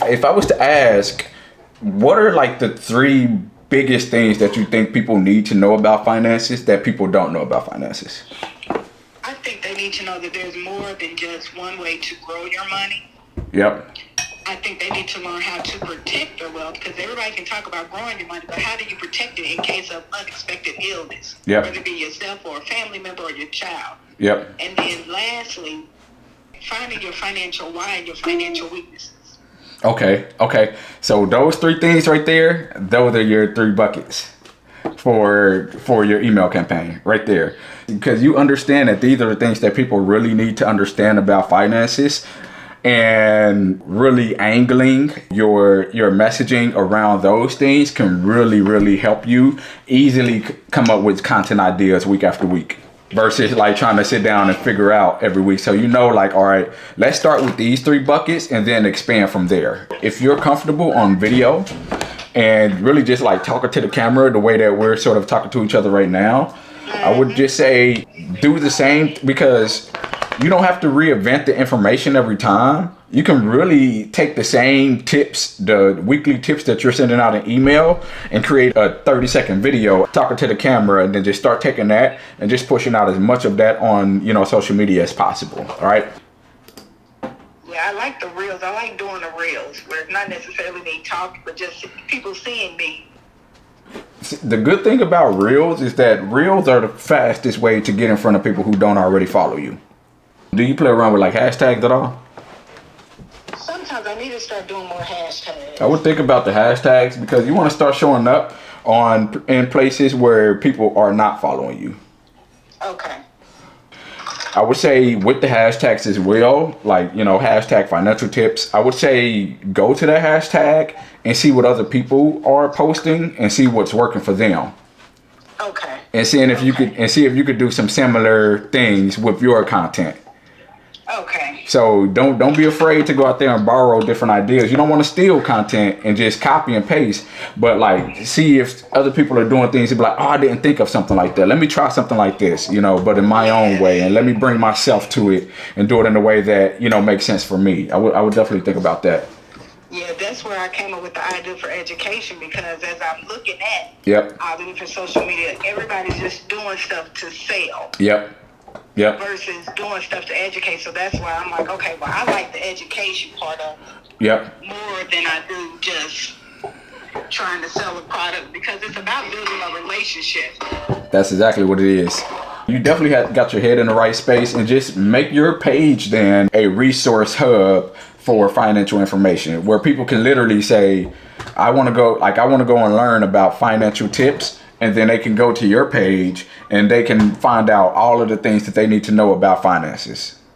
If I was to ask, what are like the three biggest things that you think people need to know about finances that people don't know about finances? I think they need to know that there's more than just one way to grow your money. Yep. I think they need to learn how to protect their wealth, because everybody can talk about growing your money, but how do you protect it in case of unexpected illness? Yep. Whether it be yourself or a family member or your child. Yep. And then lastly, finding your financial why and your financial weaknesses. Okay. So those three things right there, those are your three buckets for your email campaign right there. Because you understand that these are the things that people really need to understand about finances, and really angling your messaging around those things can really help you easily come up with content ideas week after week, versus like trying to sit down and figure out every week. So like, all right, let's start with these three buckets and then expand from there. If you're comfortable on video and really just like talking to the camera the way that we're sort of talking to each other right now, I would just say do the same, because you don't have to reinvent the information every time. You can really take the same tips, the weekly tips that you're sending out in email, and create a 30-second video talking to the camera, and then just start taking that and just pushing out as much of that on, social media as possible. All right. Yeah, I like the reels. I like doing the reels where it's not necessarily me talking, but just people seeing me. The good thing about reels is that reels are the fastest way to get in front of people who don't already follow you. Do you play around with like hashtags at all? Sometimes I need to start doing more hashtags. I would think about the hashtags, because you want to start showing up in places where people are not following you. Okay. I would say with the hashtags as well, like, hashtag financial tips, I would say go to that hashtag and see what other people are posting and see what's working for them. Okay. And seeing if you could do some similar things with your content. Okay. So don't be afraid to go out there and borrow different ideas. You don't want to steal content and just copy and paste, but like see if other people are doing things and be like, oh, I didn't think of something like that. Let me try something like this, but in my own way, and let me bring myself to it and do it in a way that, makes sense for me. I would definitely think about that. Yeah, that's where I came up with the idea for education, because as I'm looking at all the different social media, everybody's just doing stuff to sell. Yep. Versus doing stuff to educate. So that's why I'm like, okay, well, I like the education part of it. Yep. More than I do just trying to sell a product, because it's about building a relationship. That's exactly what it is. You definitely got your head in the right space, and just make your page then a resource hub for financial information, where people can literally say, I want to go and learn about financial tips. And then they can go to your page and they can find out all of the things that they need to know about finances.